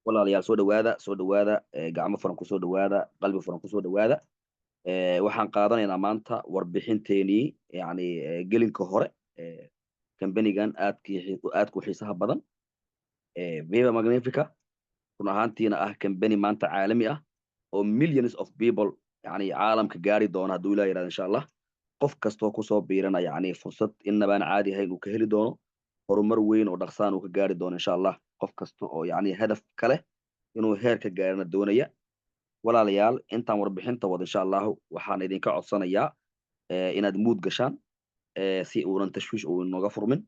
walaalayaal soo dhawaada gacmo furan ku soo dhawaada qalbi furan ku soo dhawaada waxaan qaadanaynaa maanta warbixinteenii yani gelinka hore kambanigan aadku xiisaha badan Viva Magnifica run ahaantiina ah kambani maanta caalami ah oo millions of people yani caalamka gaari doona hadduu ilaa yidhahdo insha allah qof kastoo kusoo biirana yani fursad inabaan caadi ahayn uu ka heli doono horumar weyn oo dhaqsaan uu ka gaari doono insha allah qof kasta oo yani hadaf kale inuu heer ka gaarana doonaya walaalayaal intaan warbixinta wada insha allahu waxaan idinka codsanayaa inaad muud gashaan si uunan tashwiish uu inooga furmin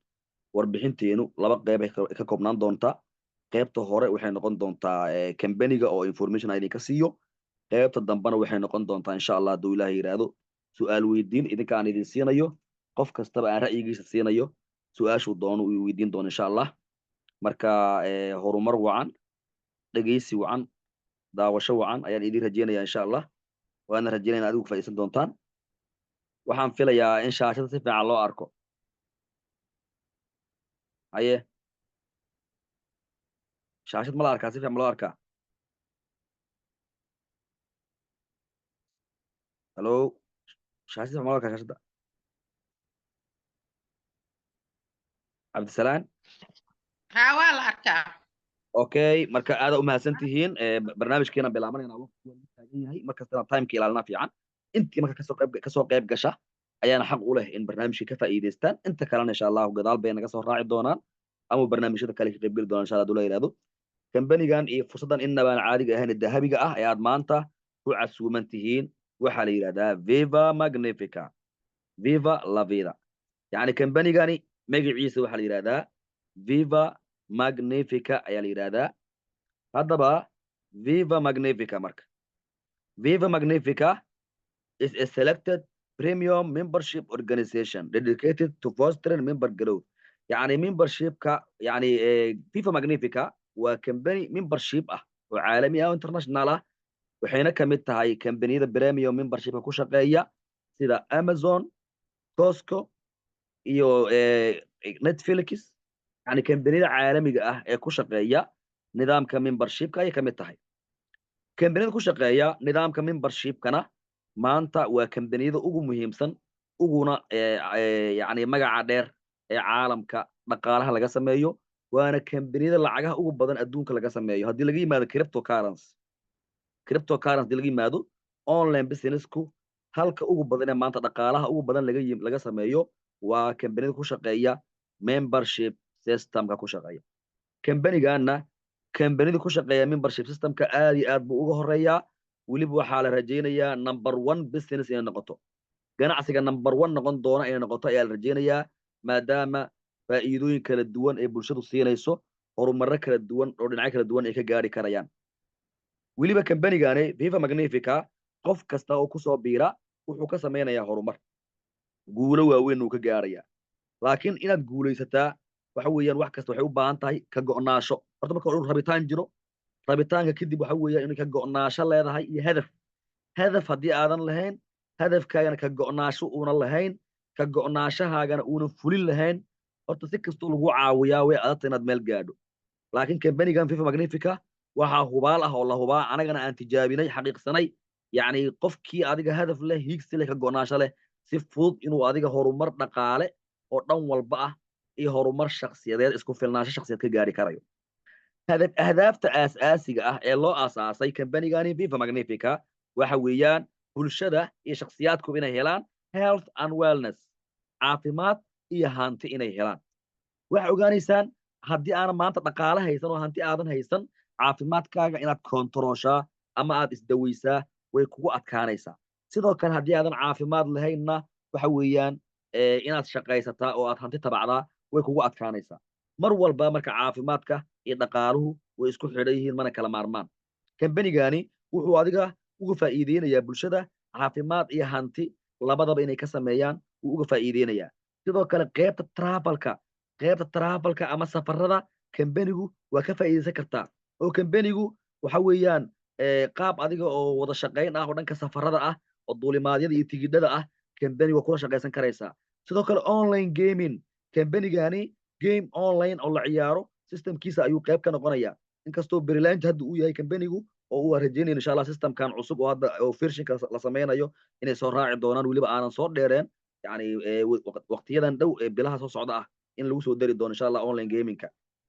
warbixinteenu laba qeyb ay ka koobnaan doontaa qaybta hore waxay noqon doontaa kambaniga oo information idinka siiyo qaybta dambena waxay noqon doontaa insha allah hadduu ilaahay yidhaahdo su'aal weydiin idinka aan idin siinayo qof kastaba aan ra'yigiisa siinayo su'aashuu doono uu weydiin doono insha allah marka horumar wacan dhegeysi wacan daawasho wacan ayaan idin rajeynayaa insha allah waana rajeynaya in adigu faa'iideysan doontaan waxaan filayaa in shaashada si fiican loo arko haye shaashad ma la arkaa si fiican ma loo arkaa hallo shaashad si fiican ma loo arkaa shaashada cabdisalaan ها waa arkaa okay marka aad u mahadsan tihiin barnaamijkeena bilaabanayna waqtigu taagan yahay markastana timeka ilaalina fiican intii marka kasoo qayb gasha ayaana xaq u leh in barnaamijka ka faa'iideystaan inta kalena insha allahu gadaal bay naga soo raaci doonaan ama barnaamijyada kale ka qaybgeli doonaan insha allah hadduu la yidhahdo kambanigan iyo fursaddan inabaan caadiga ahayn dahabiga ah ee aad maanta ku casuuman tihiin waxaa la yidhahdaa Viva Magnifica Viva la vida yani kambanigani magaciisa waxaa la yidhahdaa Viva Magnifica ayaa la yidhahdaa haddaba Viva Magnifica marka Viva Magnifica is a selected premium membership organization dedicated to fostering member growth يعني membership-ka يعني Viva Magnifica waa company membership ah oo caalami ah oo international ah waxayna ka mid tahay kambaniyada premium membership-ka ku shaqeeya sida Amazon, Costco iyo Netflix يعني kambaniyada caalamiga ah ee ku shaqeeya nidaamka membership-ka ayay ka mid tahay kambaniyada ku shaqeeya nidaamka membership-kana maanta waa kambaniyada ugu muhiimsan uguna yani magaca dheer ee caalamka dhaqaalaha laga sameeyo waana kambaniyada lacagaha ugu badan adduunka laga sameeyo haddii laga yimaado cryptocurrency haddii laga yimaado online businessku halka ugu badan ee maanta dhaqaalaha ugu badan laga sameeyo waa kambaniyada ku shaqeeya membership systemka ku shaqeeya kambanigana kambanida ku shaqeeya membership systemka aad iyo aad buu uga horeeyaa weliba waxaa la rajaynayaa number 1 business inay noqoto ganacsiga number 1 noqon doona inay noqoto ayaa la rajaynayaa maadaama faa'iidooyin kala duwan ee bulshadu siinayso horumarro kala duwan oo dhinacyo kala duwan ay ka gaari karayaan weliba kambanigani Viva Magnifica qof kasta oo kusoo biira wuxuu ka samaynayaa horumar guulo waaweyn uu ka gaarayaa laakiin inaad guulaysataa waxa weeyaan wax kasta waxay u baahan tahay ka go'naasho horta marka uu rabitaan jiro rabitaanka kadib waxa weeyaan inay ka go'naasho leedahay iyo hadaf haddii aadan lahayn hadafkaagana ka go'naasho uunan lahayn ka go'naashahaagana uunan fulin lahayn horta si kastoo lagu caawiyaa way adagta inaad meel gaadho laakiin kambanigan Viva Magnifica waxaa hubaal ah oo la hubaa anagana aan tijaabinay xaqiiqsanay yacni qofkii adiga hadaf leh hiigsi leh ka go'naasho leh si fudud inuu adiga horumar dhaqaale oo dhan walba ah iyo horumar shakhsiyadeed isku filnaansho shakhsiyadeed ka gaari karayo ahdaafta aasaasiga ah ee loo aasaasay kambanigani Viva Magnifica waxa weeyaan bulshada iyo shakhsiyaadku inay helaan health and wellness caafimaad iyo hanti inay helaan waxa ogaanaysaan haddii aanan maanta dhaqaale haysan oo hanti aadan haysan caafimaadkaaga inaad kontarooshaa ama aad isdawaysaa way kugu adkaanaysaa sidoo kale haddii aadan caafimaad lahaynna waxa weeyaan inaad shaqaysataa oo aad hanti tabacdaa way kugu adkaanaysaa mar walba marka caafimaadka iyo dhaqaaluhu way isku xidhan yihiin mana kala maarmaan kambanigani wuxuu adiga uga faa'iideynayaa bulshada caafimaad iyo hanti labadaba inay ka sameeyaan wuu uga faa'iideynayaa sidoo kale qaybta travelka ama safarada kambanigu waa ka faa'iideysan kartaa oo kambanigu waxa weeyaan qaab adiga oo wada shaqayn ah oo dhanka safarada ah oo duulimaadyada iyo tigidhada ah kambanigu waa kula shaqaysan karaysaa sidoo kale online gaming kambanigani game online oo la ciyaaro systemkiisa ayuu qayb ka noqonayaa inkastoo Berilange hadda uu yahay kambanigu oo uu rajeynayno insha Allah systemkan cusub oo hadda oo versionka la sameynayo inay soo raaci doonaan weliba aanan soo dheereen yani waqtiyadan dhow ee bilaha soo socda ah in lagu soo dari doono insha Allah online gamingka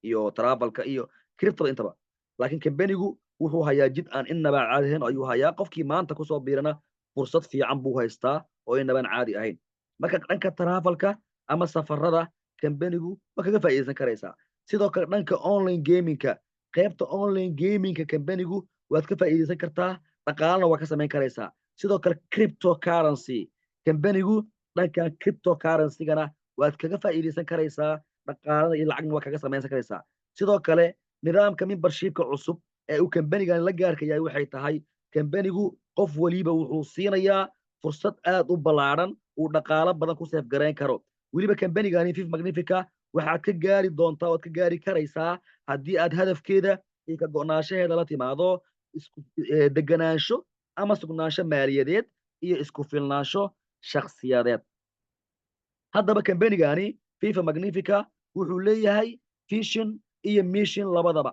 iyo travelka iyo crypto intaba laakiin kambanigu wuxuu hayaa jid aan innaba caadi ahayn ayuu hayaa qofkii maanta ku soo biirana fursad fiican buu haystaa oo innaban caadi ahayn marka dhanka travelka ama safarada kambanigu ma kaga faa'iideysan karaysaa sidoo kale dhanka online gamingka qaybta online gamingka kambanigu waad ka faa'iideysan kartaa dhaqaalana waa ka samayn karaysaa sidoo kale cryptocurrency kambanigu dhanka cryptocurrency-gana waad kaga faa'iideysan karaysaa dhaqaalada iyo lacagna waa kaga samaysan karaysaa sidoo kale nidaamka membershipka cusub ee uu kambanigan la gaarka yahay waxay tahay kambanigu qof waliba wuxuu siinayaa fursad aad u ballaaran uu dhaqaalo badan ku seef garayn karo weliba kambanigani Fifth Magnifica waxaad ka gaari doontaa waad ka gaari karaysaa haddii aad hadafkeeda iyo ka go'naanshaheeda la timaado isku deganaansho ama sugnaansho maaliyadeed iyo isku filnaansho shakhsiyadeed haddaba kambanigani Fifth Magnifica wuxuu leeyahay vision iyo mission labadaba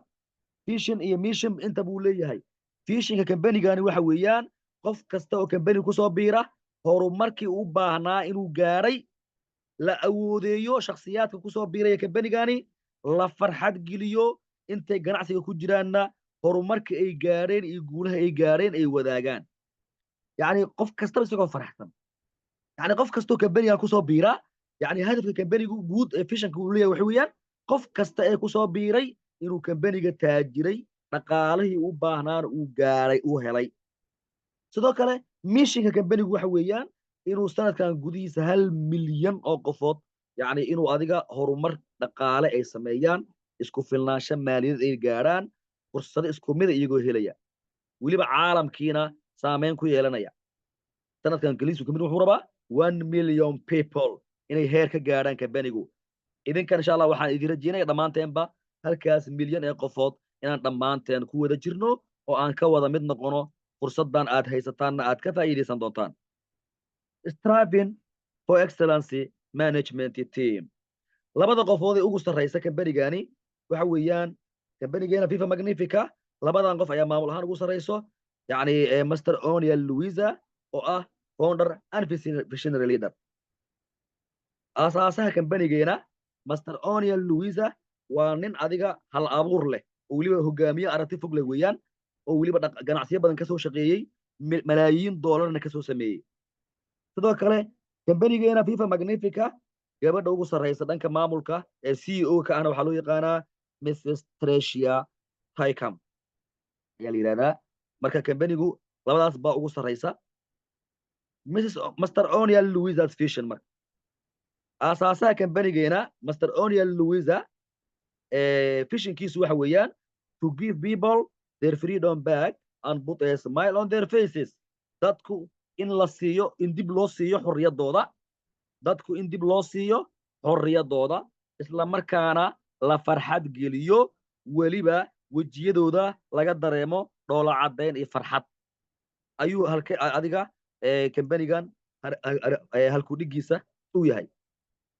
vision iyo mission inta buu leeyahay visionka kambanigani waxa weeyaan qof kasta oo kambani ku soo biira horumarkii u baahnaa inuu gaaray la awoodeeyo shakhsiyaadka ku soo biiraya kambanigani la farxad geliyo intay ganacsiga ku jiraanna horumarka ay gaareen iyo guulaha ay gaareen ay wadaagaan yacni qof kastaba isagoo faraxsan yacni qof kastoo kambanigan ku soo biira yacni hadafka kambanigu guud ee fishanka uu leeyahay waxa weeyaan qof kasta ee ku soo biiray inuu kambaniga taajiray dhaqaalihii u baahnaana uu gaaray uu helay sidoo kale mishinka kambanigu waxa weeyaan inuu sanadkan gudihiisa 1 milyan oo qofood yacni inuu adiga horumar dhaqaale ay sameeyaan isku filnaansho maaliyadeed ay gaaraan fursado isku mid iyagoo helaya weliba caalamkiina saameyn ku yeelanaya sanadkan galiisu kamid wuxuu rabaa 1 million people inay heer ka gaaraan kambanigu idinkan insha Allah waxaan idin rajeynaya dhammaanteenba halkaas milyan ee qofood inaan dhammaanteen ku wada jirno oo aan ka wada mid noqono fursadan aad haysataanna aad ka faa'iideysan doontaan striving for excellency management team labada qofood ee ugu sarreysa kambanigani waxa weeyaan kambanigeena Fifth Magnifica labadan qof ayaa maamul ahaan ugu sarreyso yacni Master Onia Luisa oo ah founder and visionary leader asaasaha kambanigeena Master Onia Luisa waa nin adiga hal abuur leh oo weliba hogaamiye aragti fog leh weeyaan oo weliba ganacsiyo badan ka soo shaqeeyey malaayiin doolarna ka soo sameeyey sidoo kale kambanigeena Fifth Magnifica gabadha ugu sarreysa dhanka maamulka ee CEO ka ahna waxaa loo yaqaanaa Mrs. Tricia Tycam ayaa la yidhahdaa marka kambanigu labadaas baa ugu sarreysa Master Onia Luisa's vision marka asaasaha kambanigeena Master Onia Luisa visionkiisu waxa weeyaan to give people their freedom back and put a smile on their faces dadku in la siiyo in dib loo siiyo xorriyadooda dadku in dib loo siiyo xorriyadooda isla markaana la farxad geliyo weliba wejiyadooda laga dareemo dhoola caddayn iyo farxad ayuu adiga kambanigan halku dhigiisa u yahay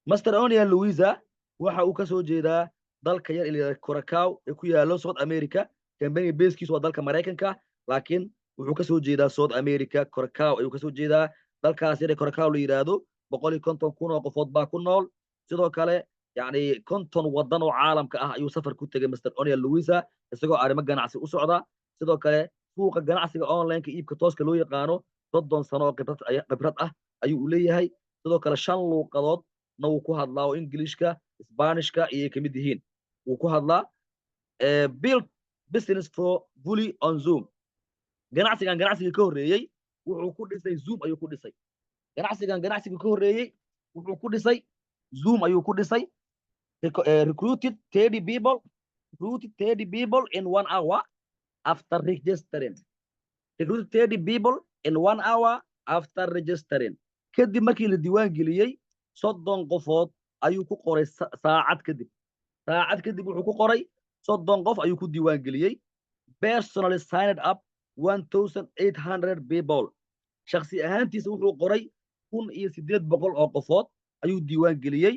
Master Onia Luisa waxa uu ka soo jeedaa dalka yar ilaa Curacao ee ku yaalo South America kambaniga beeskiisu waa dalka Mareykanka laakiin wuxuu ka soo jeedaa South America Curacao ayuu ka soo jeedaa dalkaas yar ee Curacao la yiraahdo 150,000 oo qofood baa ku nool sidoo kale yacni 50 wadan oo caalamka ah ayuu safar ku tegay Master Onia Luisa isagoo arrimo ganacsi u socda sidoo kale suuqa ganacsiga online-ka iibka tooska loo yaqaano 30 sano oo khibrad ah ayuu u leeyahay sidoo kale 5 luuqadood na wuu ku hadlaa oo Ingiliishka Isbaanishka iyo kamid yihiin wuu ku hadlaa build business for fully on Zoom ganacsigan ganacsiga ka horreeyay wuxuu ku dhisay Zoom ayuu ku dhisay ganacsigan ganacsiga ka horreeyay wuxuu ku dhisay Zoom ayuu ku dhisay recruited 30 people in 1 hour after registering recruited 30 people in 1 hour after registering kadib markii la diiwaan geliyay 30 qofood ayuu ku qoray saacad kadib wuxuu ku qoray 30 qof ayuu ku diiwaan geliyay personally signed up 1800 people shakhsi ahaantiisa wuxuu qoray 1800 oo qofood ayuu diiwaan geliyay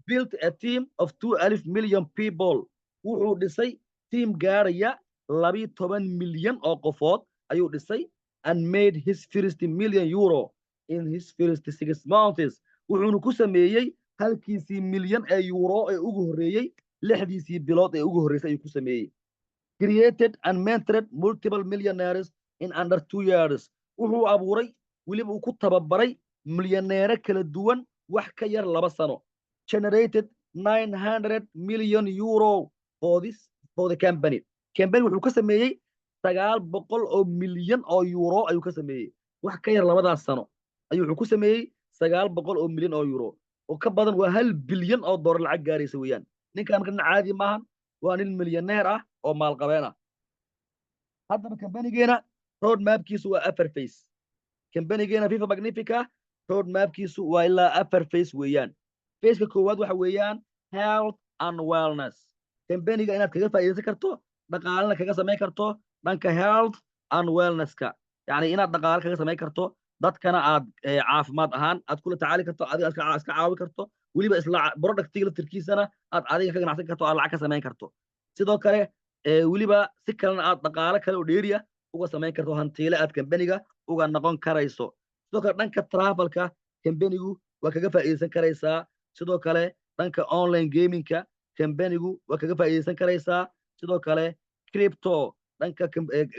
built a team of 2 million people wuxuu dhisay team gaaraya 12 milyan oo qofood ayuu dhisay and made his first million euro in his first 6 months wuxuuna ku sameeyey halkiisii milyan ee euro ee ugu horreeyey 6diisii bilood ee ugu horreysay ayuu ku sameeyey created and mentored multiple millionaires in under 2 years wuxuu abuuray weliba uu ku tababaray milyaneere kala duwan wax ka yar 2 sano generated 900 million euro for the company wuxuu ka sameeyey 900 oo milyan oo euro ayuu ka sameeyey wax ka yar 2 sano ayuu wuxuu ku sameeyey 900 oo milyan oo euro oo ka badan waa 1 bilyan oo dollar lacag gaaraysa weeyaan ninkan marka caadi maahan waa nin milyaneer ah oo maalqabeen ah haddaba kambanigeena road mapkiisu waa 4 face kambanigeena FIFA Magnifica road mapkiisu waa ilaa 4 face weeyaan faceka koowaad waxa weeyaan health and wellness kambaniga inaad kaga faa'iideysan karto dhaqaalena kaga samayn karto dhanka health and wellnesska yani inaad dhaqaale kaga samayn karto dadkana aad caafimaad ahaan aad kula tacaali karto adiga iska caawi karto weliba isla productiga laftirkiisana aad adiga ka ganacsan karto aad lacag ka samayn karto sidoo kale weliba si kalena aad dhaqaale kale oo dheeriya uga samayn karto hantiile aad kambaniga uga noqon karayso sidoo kale dhanka travelka kambanigu waa kaga faa'iideysan karaysaa sidoo kale dhanka online gamingka kambanigu waa kaga faa'iideysan karaysaa sidoo kale crypto dhanka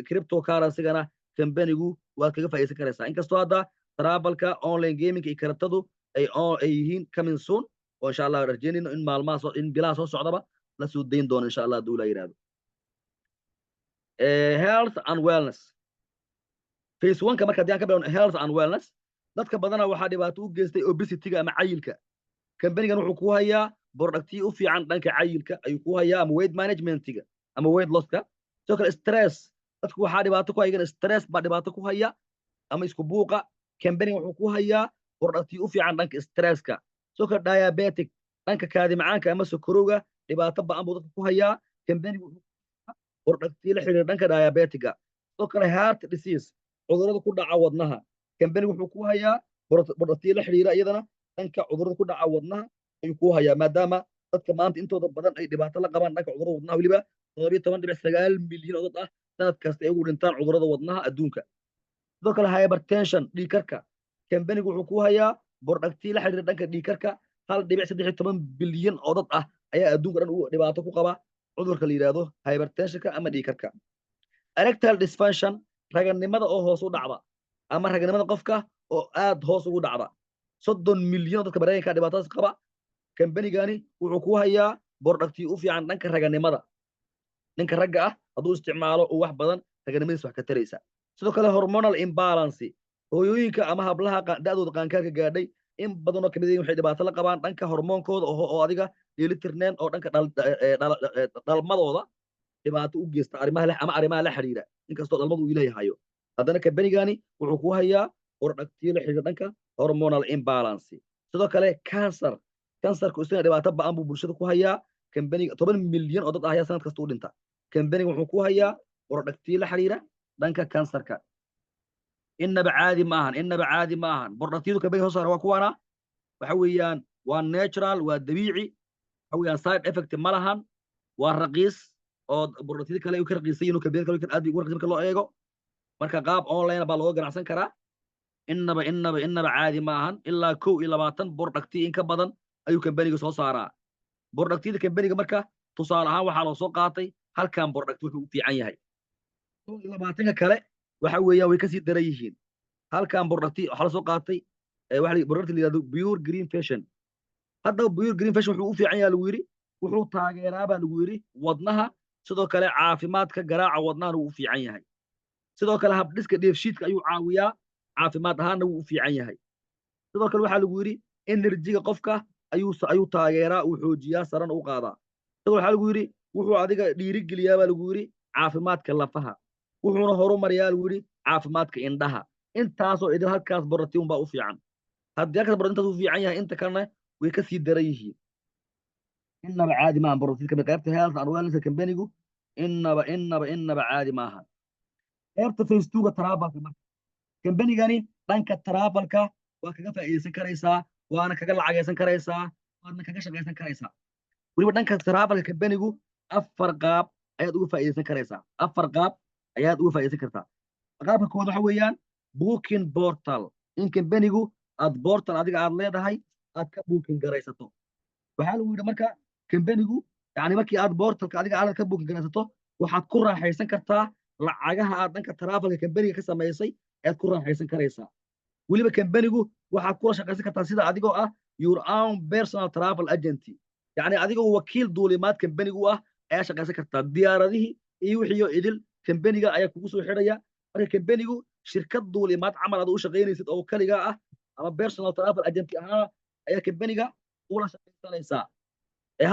cryptocurrency-gana kambanigu waad kaga faa'iideysan karaysaa inkastoo hadda travelka online gamingka iyo karabtadu ay yihiin coming soon oo insha allah rajeynayno in maalmaha in bilaha soo socdaba la soo dayn doono insha allah hadduu la yidhaahdo health and wellness phase 1ka marka haddii aan ka bilowno health and wellness dadka badana waxaa dhibaato u geystay obesity-ga ama cayilka kambanigan wuxuu ku hayaa productiyo u fiican dhanka cayilka ayuu ku hayaa ama weight managementiga ama weight losska sidoo kale stress dadku waxaa dhibaato ku hayan stress baa dhibaato ku haya ama isku buuqa kambanigan wuxuu ku hayaa productiyo u fiican dhanka stresska sidoo kale diabetic dhanka kaadi macaanka ama sokorowga dhibaato ba'an buu dadka ku hayaa kambanigu productiyo la xiriira dhanka diabetiga sidoo kale heart disease cudurrada ku dhaca wadnaha kambanigu wuxuu ku hayaa productiyo la xiriira iyadana dhanka cudurrada ku dhaca wadnaha ayuu ku hayaa maadaama dadka maanta intooda badan ay dhibaato la qabaan dhanka cudurrada wadnaha weliba 17.9 milyan oo dad ah sanad kasta ay ugu dhintaan cudurrada wadnaha adduunka sidoo kale hypertension dhiigkarka kambanigu wuxuu ku hayaa productiyo la xiriira dhanka dhiigkarka 1.13 bilyan oo dad ah ayaa adduunka dhan dhibaato ku qaba cudurka la yidhaahdo hypertensionka ama dhiigkarka erectile dysfunction raganimada oo hoos u dhacda ama raganimada qofka oo aad hoos ugu dhacda 30 milyan oo dadka Mareykanka dhibaatadaas qaba kambanigani wuxuu ku hayaa productiyo u fiican dhanka raganimada ninka ragga ah hadduu isticmaalo oo wax badan raganimadiisa wax ka taraysa sidoo kale hormonal imbalance hooyooyinka ama hablaha da'dooda qaankaarka gaadhay in badan oo kamid ah waxay dhibaato la qabaan dhanka hormoonkooda oo adiga dheelitirneen oo dhanka dhalmadooda dhibaato u geysta arrimaha la xiriira inkastoo dhalmadu uu leeyahayo haddana kambanigani wuxuu ku hayaa productiyo la xiriira dhanka hormonal imbalance sidoo kale kansarku isna dhibaato ba'an buu bulshada ku hayaa kambaniga 10 milyan oo dad ah ayaa sanad kasta u dhinta kambaniga wuxuu ku hayaa productiyo la xiriira dhanka kansarka innaba caadi maahan productiyadu kambaniga soo saara waa kuwana waxa weeyaan waa natural waa dabiici waxa weeyaan side effect ma lahan waa raqiis oo productiyada kale ay ka raqiisan yihiin kambaniga kale aad ugu raqiisan marka loo eego marka qaab online baa looga ganacsan karaa innaba caadi maahan ilaa 21 productiyo in ka badan ayuu kambaniga soo saaraa productiyada kambaniga marka tusaale ahaan waxaa loo soo qaatay halkan product wuxuu u fiican yahay 22 kale waxa weeyaan way ka sii daran yihiin halkan producti waxa la soo qaatay waxa product la yiraahdo pure green fashion hadda pure green fashion wuxuu u fiican yahay lagu yiri wuxuu taageeraa baa lagu yiri wadnaha sidoo kale caafimaadka garaaca wadnaha uu u fiican yahay sidoo kale habdhiska dheefshiidka ayuu caawiyaa caafimaad ahaanna wuu u fiican yahay sidoo kale waxaa lagu yiri energy-ga qofka ayuu taageeraa uu xoojiyaa sarana u qaadaa sidoo waxaa lagu yiri wuxuu adiga dhiirigeliyaa baa lagu yiri caafimaadka lafaha wuxuuna horumariyaa lagu yiri caafimaadka indhaha intaasoo idin halkaas borotiin baa u fiican haddii halkaas borotiin intaas u fiican yahay inta kalena way ka sii daran yihiin innaba caadi maahan borotiinka qaybta health and wellness kambanigu innaba caadi maahan qaybta phase 2ga travelka marka kambanigani dhanka travelka waa kaga faa'iideysan karaysaa waana kaga lacagaysan karaysaa waana kaga shaqaysan karaysaa weliba dhanka travelka kambanigu 4 qaab ayaad uga faa'iidaysan karaysaa. 4 qaab ayaad uga faa'iidaysan kartaa. qaabka koowaad waxa weeyaan booking portal. in kambanigu aad portal adiga aad leedahay aad ka booking garaysato. waxaa lagu yidhi marka kambanigu yani markii aad portalka adiga aad ka booking garaysato waxaad ku raaxaysan kartaa lacagaha aad dhanka travelka kambaniga ka samaysay ayaad ku raaxaysan karaysaa. weliba kambanigu waxaad kula shaqaysan kartaa sida adigoo ah your own personal travel agency. yani adigoo wakiil duulimaad kambanigu ah ayaa shaqaysan kartaa. diyaaradihii iyo wixii idil kambaniga ayaa kugu soo xidhaya. marka kambanigu shirkad duulimaad camal aad u shaqaynaysid oo kaligaa ah ama personal travel agency ahaan ayaa kambaniga ula shaqaysanaysaa.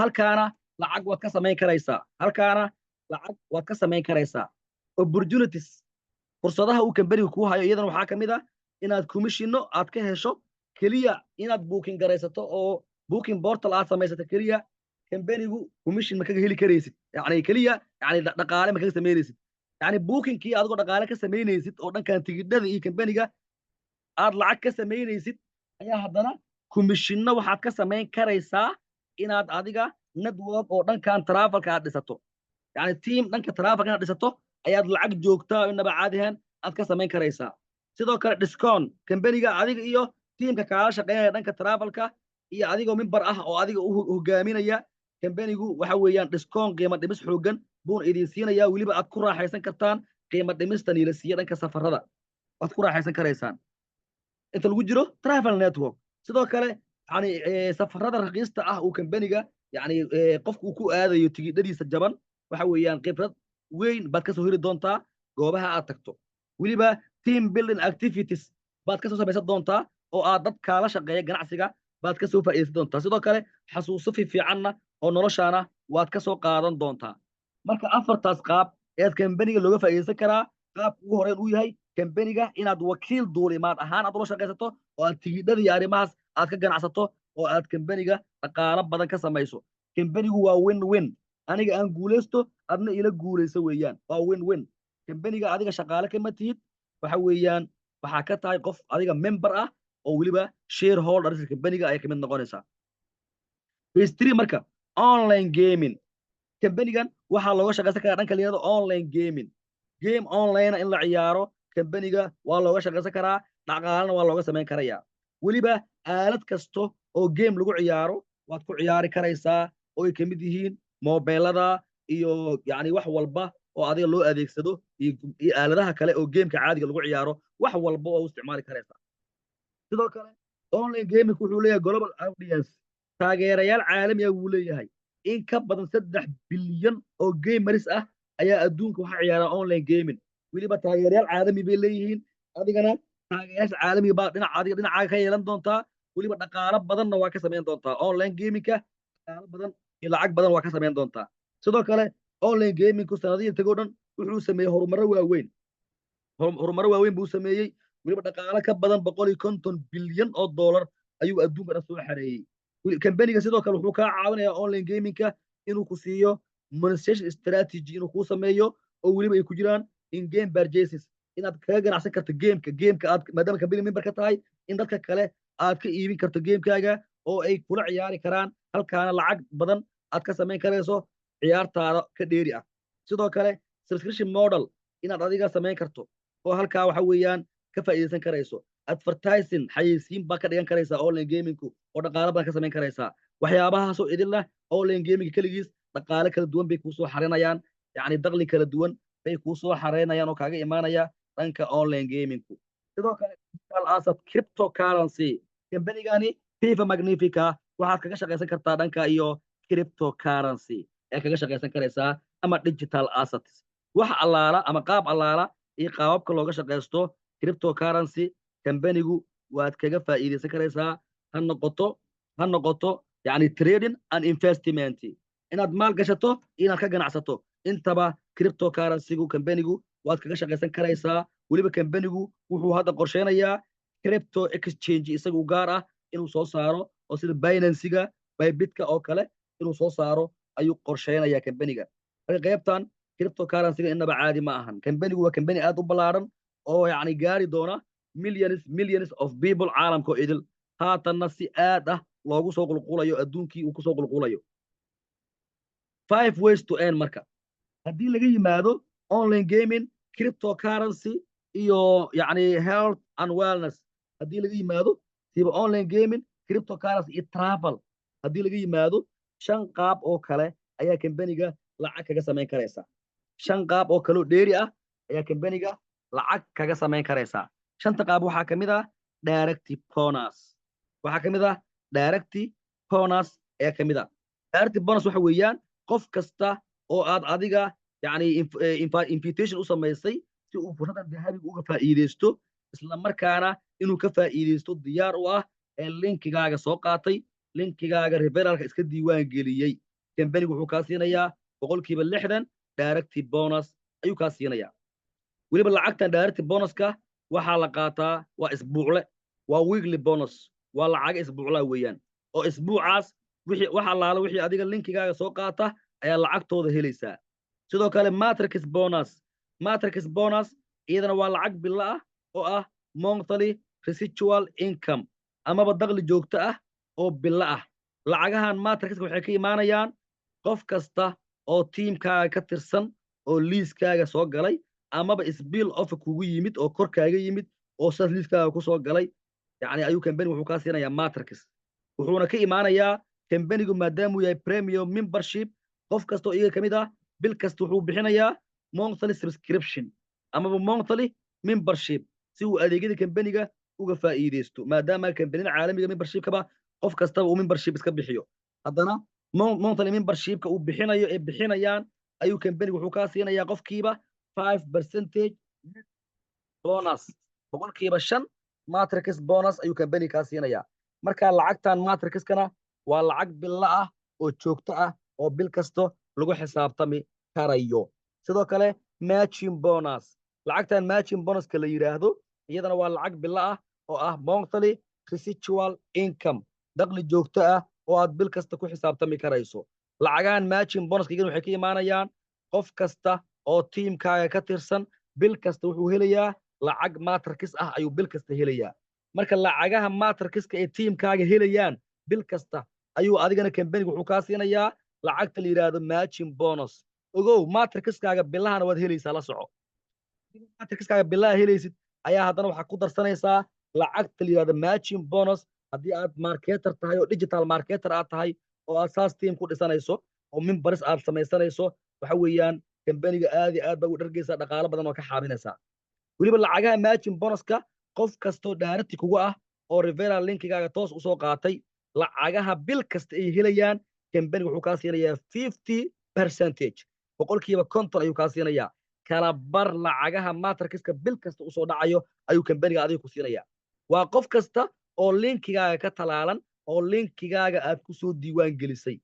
halkaana lacag waad ka samayn karaysaa. halkaana lacag waad ka samayn karaysaa. opportunities fursadaha uu kambanigu kuu hayo iyadana waxaa ka mid ah inaad commissionno aad ka hesho keliya inaad booking garaysato oo booking portal aad samaysato keliya kambanigu commission ma kaga heli karaysid. yani keliya yani dhaqaale ma kaga samaynaysid. yani bookingkii adigoo dhaqaale ka samaynaysid oo dhankan tigidhada iyo kambaniga aad lacag ka samaynaysid ayaa haddana commissionno waxaad ka samayn karaysaa inaad adiga network oo dhankan travelka aad dhisato. yani team dhanka travelka inaad dhisato ayaad lacag joogtaa inaba caadihan aad ka samayn karaysaa. sidoo kale discount kambaniga adiga iyo tiimka kaala shaqeynaya dhanka travelka iyo adigoo mimbar ah oo adiga u hogaaminaya kambanigu waxa weeyaan discount qiimo dhimis xoogan buun idin siinaya. weliba aad ku raaxaysan kartaan qiimo dhimistan ila siiya dhanka safarada waad ku raaxaysan karaysaan inta lagu jiro travel network. sidoo kale yani safarada raqiista ah uu kambaniga yani qofku uu ku aadayo tigidhadiisa jaban waxa weeyaan khibrad weyn baad kasoo heli doontaa goobaha aad tagto. weliba team building activities baad kasoo samaysan doontaa oo aad dad kaala shaqeeya ganacsiga baad kasoo faa'iidaysan doontaa. sidoo kale xasuuso fiicanna oo noloshaana waad kasoo qaadan doontaa. marka 4taas qaab ayaad kambaniga looga faa'iidaysan karaa. qaabka ugu horeyn uu yahay kambaniga inaad wakiil duulimaad ahaan aad ula shaqaysato oo aad tigidhada iyo arrimahaas aad ka ganacsato oo aad kambaniga dhaqaalo badan ka samayso. kambanigu waa win-win. aniga aan guulaysto adna ila guulayso weeyaan. waa win-win. kambaniga adiga shaqaale kama tihid waxa weeyaan waxaa ka tahay qof adiga member ah oo weliba shareholder kambaniga ay kamid noqonaysaa. phase 3 marka online gaming. kambanigan waxaa looga shaqaysan karaa dhanka liyada online gaming. game online in la ciyaaro kambaniga waa looga shaqaysan karaa. dhaqaalana waa looga samayn karayaa. weliba aalad kasto oo game lagu ciyaaro waad ku ciyaari karaysaa oo ay kamid yihiin mobilada iyo yani wax walba oo adiga loo adeegsado iyo aaladaha kale oo gameka caadiga lagu ciyaaro wax walba oo u isticmaali karaysaa. sidoo kale online gaming wuxuu leeyahay global audience. taageerayaal caalami ah wuu leeyahay. in ka badan 3 bilyan oo gamers ah ayaa adduunka waxa ciyaara online gaming. weliba taageerayaal caalami bay leeyihiin. adigana taageerayaasha caalamiga baa adiga dhinacaaga ka yeelan doontaa. weliba dhaqaalo badanna waa ka samayn doontaa. online gamingka dhaqaalo badan iyo lacag badan waa ka samayn doontaa. sidoo kale online gamingku sanadihii tagoo dhan wuxuu sameeyey horumaro waaweyn. horumaro waaweyn buu sameeyey. weliba dhaqaalo ka badan 150 bilyan oo dollar ayuu adduunka dhan soo xareeyey. kambaniga sidoo kale wuxuu kaa caawinayaa online gamingka inuu ku siiyo monetization strategy inuu kuu sameeyo oo weliba ay ku jiraan in game purchases inaad kaga ganacsan karto gameka aad maadaama kambani member ka tahay in dadka kale aad ka iibin karto gamekaaga oo ay kula ciyaari karaan. halkaana lacag badan aad ka samayn karayso ciyaartaada ka dheeri ah. sidoo kale subscription model inaad adiga samayn karto oo halkaa waxa weeyaan ka faa'iidaysan karayso. advertising xayeysiin baa ka dhigan karaysaa online gamingku oo dhaqaalo badan ka samayn karaysaa. waxyaabahaasoo idinlah online gaming keligiis dhaqaale kala duwan bay kuu soo xarinayaan. yani dakhli kala duwan bay kuu soo xareynayaan oo kaaga imaanaya dhanka online gamingku. sidoo kale digital asset cryptocurrency kambanigani fifa magnifica waxaad kaga shaqaysan kartaa dhanka iyo cryptocurrency ee kaga shaqaysan karaysaa ama digital assets. wax allaala ama qaab allaala iyo qaababka looga shaqaysto cryptocurrency kambanigu waad kaga faa'iidaysan karaysaa. ha noqoto yani trading and investment inaad maal gashato inaad ka ganacsato intaba cryptocurrencygu kambanigu waad kaga shaqaysan karaysaa. weliba kambanigu wuxuu hadda qorsheynayaa crypto exchange isagu gaar ah inuu soo saaro oo sida Binance-ga Bybit-ka oo kale inuu soo saaro ayuu qorsheynayaa kambaniga. marka qaybtan cryptocurrency-ga inaba caadi ma ahan. kambanigu waa kambani aad u ballaaran oo yani gaari doona millions of people caalamka oo idil haatanna si aad ah loogu soo qulqulayo adduunkii uu kusoo qulqulayo. 5 ways to earn marka haddii laga yimaado online gaming cryptocurrency iyo yacni health and wellness haddii laga yimaado siba online gaming cryptocurrency iyo travel haddii laga yimaado 5 qaab oo kale ayaa kambaniga lacag kaga samayn karaysaa 5 qaab oo kale oo dheeri ah ayaa kambaniga lacag kaga samayn karaysaa 5 qaab waxaa ka mid ah direct bonus waxaa ka mid ah direct bonus ayaa ka mid ah direct bonus waxa weeyaan qof kasta oo aad adiga yani invitation u samaysay si uu fursadan dahabiga uga faa'iideysto isla markaana inuu ka faa'iideysto diyaar u ah ee linkigaaga soo qaatay linkigaaga referalka iska diiwaan geliyey kambanigu wuxuu kaa siinayaa 60% direct bonus ayuu kaa siinayaa weliba lacagtan direct bonuska waxaa la qaataa waa isbuucle waa weekly bonus waa lacaga isbuuclaa weeyaan oo isbuucaas wax allaala wixii adiga linkigaaga soo qaata ayaa lacagtooda helaysaa sidoo kale matrix bonus iyadana waa lacag bilo ah oo ah monthly residual income amaba dakhli joogto ah oo bilo ah lacagahan matrixka waxay ka imaanayaan qof kasta oo tiimkaaga ka tirsan oo liiskaaga soo galay amaba isbiil offer kugu yimid oo korkaaga yimid oo saas liiskaaga ku soo galay yani ayuu kambanigu wuxuu kaa siinayaa matrix wuxuuna ka imaanayaa kambanigu maadaamuu yahay premium membership qof kastoo iyaga ka mid ah bil kasta wuxuu bixinayaa monthly subscription amaba monthly membership si uu adeegyada kambaniga uga faa'iideysto maadaama kambanida caalamiga membershipkaba qof kastaba uu membership iska bixiyo haddana monthly membershipka uu bixinayo ee bixinayaan ayuu kambanigu wuxuu kaa siinayaa qofkiiba 5% bonus boqolkiiba 5 matrix bonus ayuu kambaniga kaa siinayaa marka lacagtan matrixkana waa lacag bilo ah oo joogto ah oo bil kasto lagu xisaabtami karayo sidoo kale matching bonus lacagtan matching bonuska la yiraahdo iyadana waa lacag bilo ah oo ah monthly residual income dakhli joogto ah oo aad bil kasta ku xisaabtami karayso lacagahan matching bonuska iyagana waxay ka imaanayaan qof kasta oo tiimkaaga ka tirsan bil kasta wuxuu helayaa lacag matrix ah ayuu bil kasta helayaa marka lacagaha matrixka ee tiimkaaga helayaan bil kasta ayuu adigana kambaniga wuxuu kaa siinayaa lacagta la yidhaahdo matching bonus ogow matrixkaaga bilahana waad helaysaa la soco matrixkaaga bilaha helaysid ayaa haddana waxaa ku darsanaysaa lacagta la yidhahdo matching bonus haddii aad marketer tahay oo digital marketer aad tahay oo aad saas tiim ku dhisanayso oo mimbaris aad samaysanayso waxa weeyaan kambaniga aad iyo aad baa u dhargeysaa dhaqaalo badan oo ka xaabinaysaa weliba lacagaha matching bonuska qof kastoo daarati kugu ah oo referal linkigaaga toos usoo qaatay lacagaha bil kasta ay helayaan kambaniga wuxuu kaa siinayaa 50% boqolkiiba 50 ayuu kaa siinayaa kala bar lacagaha matrixka bil kasta usoo dhacayo ayuu kambaniga adiga ku siinayaa waa qof kasta oo linkigaaga ka talaalan oo linkigaaga aad ku soo diiwaan gelisay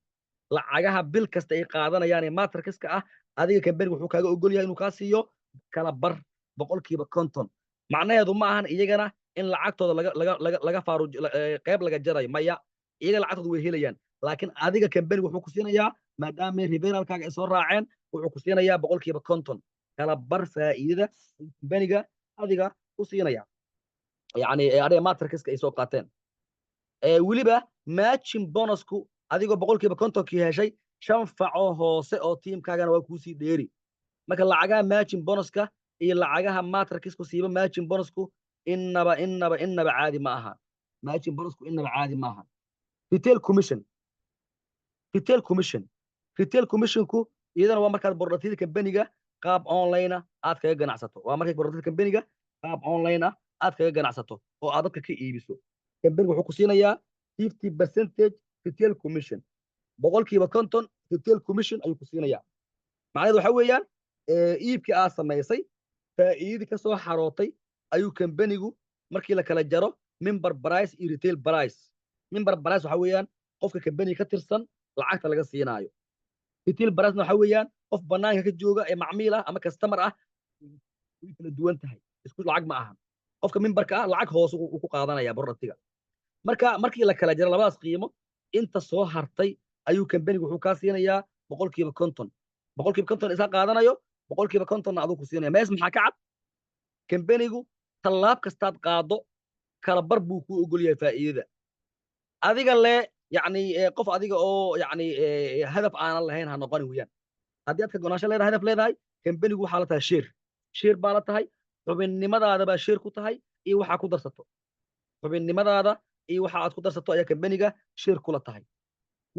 lacagaha bil kasta ay qaadanayaan ee matrixka ah adiga kambaniga wuxuu kaaga ogol yahay inuu kaa siiyo kala bar boqolkiiba 50 macnaheedu ma ahan iyagana in lacagtooda laga faaruj qayb laga jarayo maya iyaga lacagtooda way helayaan laakiin adiga kambaniga wuxuu ku siinayaa maadaama referalkaaga ay soo raaceen wuxuu ku siinayaa boqolkiiba 50 kala bar faa'iidada kambaniga adiga ku siinaya yani adiga matrixka ay soo qaateen weliba matching bonusku adigoo boqolkiiba 50 heshay 5 faco hoose oo tiimkaagana waa kuusii dheeri marka lacagaha matching bonuska iyo lacagaha matrixku siiba matching bonusku innaba caadi ma aha matching bonusku innaba caadi ma aha retail commissionku iyadana waa markaad bordhatida kambaniga qaab online aad kaga ganacsato waa markay bordhatida kambaniga qaab online aad kaga ganacsato oo aad dadka ka iibiso kambaniga wuxuu ku siinayaa 50% retail commission boqolkiiba 50 retail commission ayuu ku siinayaa macnaheedu waxa weeyaan iibkii aad samaysay faa'iidadii ka soo xarootay ayuu kambanigu markii la kala jaro member price iyo retail price member price waxa weeyaan qofka kambaniga ka tirsan lacagta laga siinaayo retail price waxa weeyaan qof banaanka ka jooga ee macmiil ah ama customer ah way kala duwan tahay isku lacag ma aha qofka memberka ah lacag hoos uu ku qaadanaya borratiga markii la kala jaro labadaas qiimo inta soo hartay ayuu kambanigu wuxuu kaa siinayaa boqolkiiba 50 boqolkiiba 50 isa qaadanayo boqolkiiba 50 aduu ku siinaya mees maxaa ka cad kambanigu tallaab kastaad qaado kala bar buu ku ogol yahay faa'iidada adiga le yani qof adiga oo yani hadaf aanan lahayn ha noqon weeyaan haddii aad ka go'naansho leedahay hadaf leedahay kambanigu waxaa la tahay sheer baa la tahay xubinnimadaada baa sheer ku tahay iyo waxaa ku darsato xubinnimadaada iyo waxa aad ku darsato ayaa kambaniga sheer kula tahay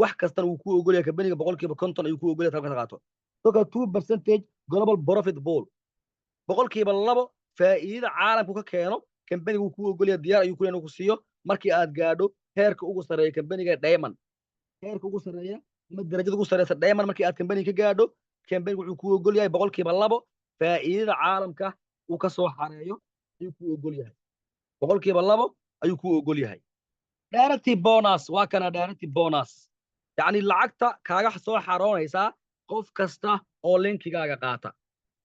wax kastana wuu ku ogolyahay kambaniga boqolkiiba konton ayuu ku ogolyahay talka qaato toka 2% global profit pool boqolkiiba labo faa'iidada caalamku ka keeno kambaniga wuu ku ogolyahay diyaar ayuu ku leeyahay inuu ku siiyo markii aad gaadho heerka ugu sarreeya kambaniga diamond heerka ugu sarreeya ama darajada ugu sarreysa diamond markii aad kambaniga ka gaadho kambaniga wuxuu ku ogolyahay boqolkiiba labo faa'iidada caalamka uu ka soo xareeyo ayuu ku ogolyahay boqolkiiba labo ayuu ku ogolyahay directive bonus waa kana directive bonus yacni lacagta kaaga soo xaroonaysaa qof kasta oo linkigaaga qaata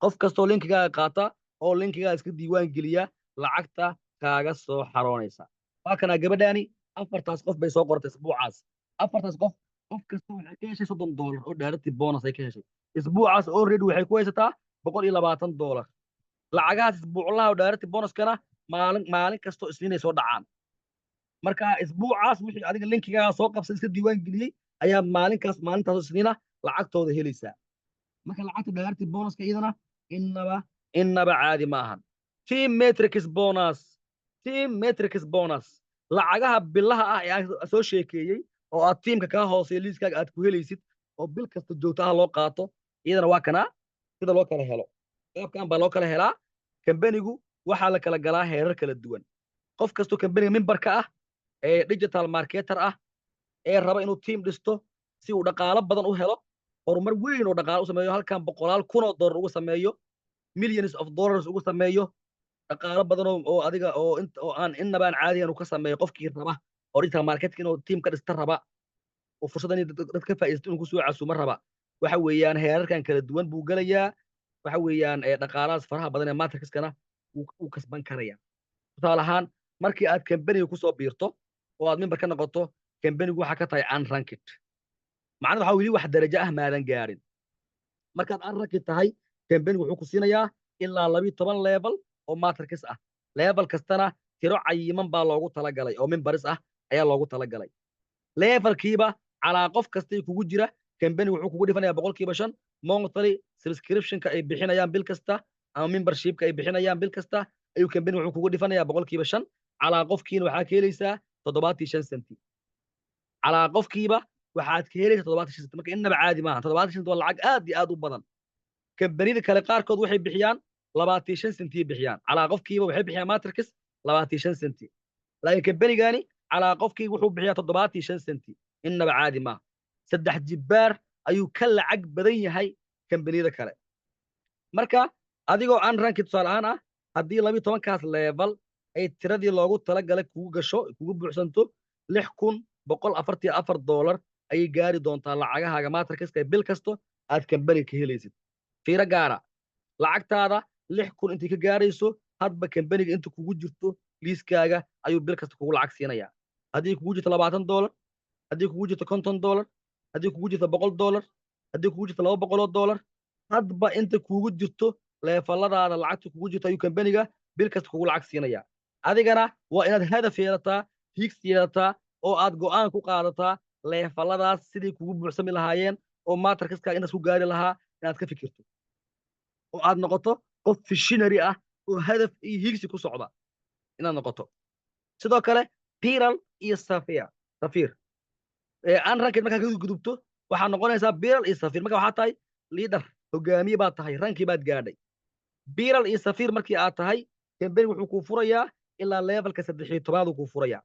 qof kasta oo linkigaaga qaata oo linkigaaga iska diiwaan geliya lacagta kaaga soo xaroonaysa waa kana gabadhaani afartaas qof bay soo qortay isbuucaas afartaas qof kasta waxay ka heshay $30 oo directive bonus ay ka heshay isbuucaas already waxay ku haysataa $120 lacagahaas isbuuclaha oo directive bonuskana maalin kastoo isniinay soo dhacaan marka isbuucaas wixii adiga linkigaaga soo qabsan iska diiwaan geliyey ayaa maalintaas isniina lacagtooda helaysaa marka lacagta directive bonuska iyadana innaba caadi ma ahan team matrix bonus lacagaha bilaha ah ee aan soo sheekeeyey oo aad tiimka kaa hooseeya liiskaaga aad ku helaysid oo bil kasta joogtaha loo qaato iyadana waa kana sida loo kala helo qaabkan baa loo kala helaa kambanigu waxaa la kala galaa heerar kala duwan qof kastoo kambaniga mimbarka ah ee digital marketer ah ee raba inuu tiim dhisto si uu dhaqaalo badan u helo horumar weyn oo dhaqaalo u sameeyo halkan boqolaal kun oo dollar ugu sameeyo millions of dollars ugu sameeyo dhaqaalo badan oo adiga oo aan innabaan caadiyan u ka sameeyo qofkii raba oo digital marketing inuu tiim ka dhista raba oo fursadan dad ka faa'iidaysto inuu ku soo casuumo raba waxa weeyaan heerarkan kala duwan buu gelayaa waxa weeyaan dhaqaalahaas faraha badan ee matrixkana wuu kasban karaya tusaale ahaan markii aad kambaniga ku soo biirto oo aad member ka noqoto kambanigu waxaa ka tahay unranked macnaheedu waxaa weli wax darajo ah maadan gaarin markaad unranked tahay kambanigu wuxuu ku siinayaa ilaa 12 level oo matrix ah level kastana tiro cayiman baa loogu talagalay oo memberis ah ayaa loogu talagalay levelkiiba calaa qof kastay kugu jira kambanigu wuxuu kugu dhifanayaa boqolkiiba 5 monthly subscriptionka ay bixinayaan bil kasta ama membershipka ay bixinayaan bil kasta ayuu kambanigu wuxuu kugu dhifanayaa boqolkiiba 5 calaa qofkiina waxaa ka helaysaa 75 senti calaa qofkiiba waxaad ka helaysaa 75 senti marka innaba caadi maaha 75 senti waa lacag aad iyo aad u badan kambanida kale qaarkood waxay bixiyaan 25 senti bixiyaan calaa qofkiiba waxay bixiyaan matrix 25 senti laakiin kambanigani calaa qofkiiba wuxuu bixiyaa 75 senti innaba caadi maaha saddex jibbaar ayuu ka lacag badan yahay kambaniyada kale marka adigoo unranked tusaale ahaan ah haddii 12kaas level ay tiradii loogu talagalay kugu gasho kugu buuxsanto $6,144 ayay gaari doontaa lacagahaaga matrixka bil kasto aad kambaniga ka helaysid fiiro gaara lacagtaada 6,000 intay ka gaarayso hadba kambaniga inta kugu jirto liiskaaga ayuu bil kasta kugu lacag siinayaa haddii kugu jirto $20 haddii kugu jirto $50 haddii kugu jirto $100 haddii kugu jirto $200 hadba inta kugu jirto leefaladaada lacagta kugu jirto ayuu kambaniga bil kasta kugu lacag siinayaa adigana waa inaad hadaf yeelataa higs yeelataa oo aad go'aan ku qaadataa leefaladaas sidii kugu buuxsami lahaayeen oo matrixkaaga inaad ku gaari lahaa inaad ka fikirto oo aad noqoto qof visionary ah oo hadaf iyo higsi ku socda inaad noqoto sidoo kale piral iyo safir unranked markaa ka gudubto waxaa noqonaysaa piral iyo safir marka waxaa tahay leader hogaamiye baad tahay rankii baad gaadhay piral iyo safir markii aad tahay kambani wuxuu kuu furayaa ilaa levelka 13 uu kuu furayaa